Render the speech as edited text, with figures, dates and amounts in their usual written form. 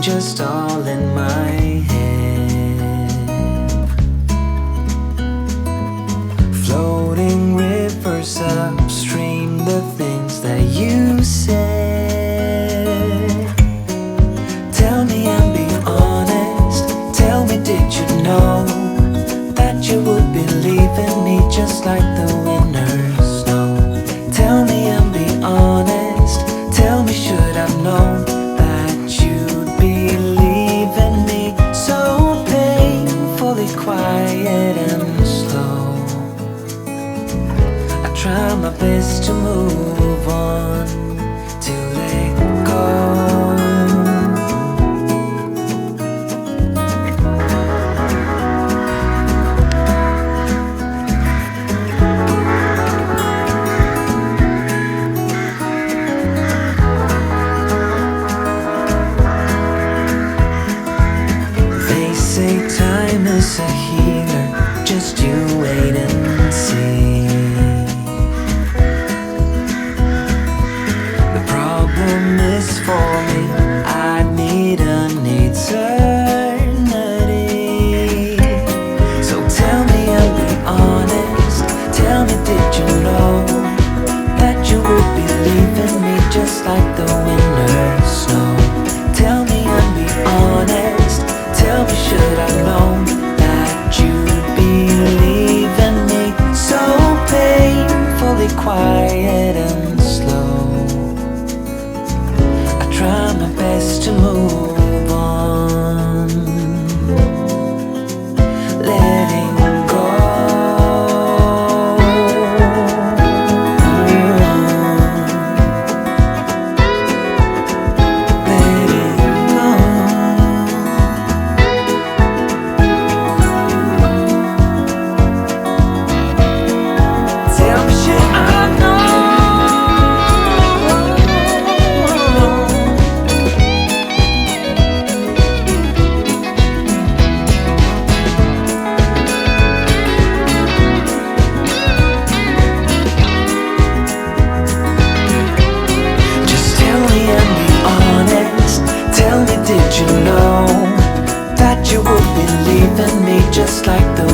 just all in my head. Floating rivers upstream, the things that you said. Tell me and be honest. Tell me, did you know that you would be leaving me just like the winners know? Tell me and be honest. Tell me, should I've known that you'd be leaving me so painfully quiet and slow? I try my best to move on, to let go. Say time is a healer, just you wait and see. The problem is for me, I need an eternity. So tell me and be honest. Tell me, did you know that you would be leaving me just like the winners know? Tell me and be honest. Tell me, should I known that you'd be leaving me so painfully quiet and slow? I try my best to move on, letting go. Did you know that you would be leaving me just like the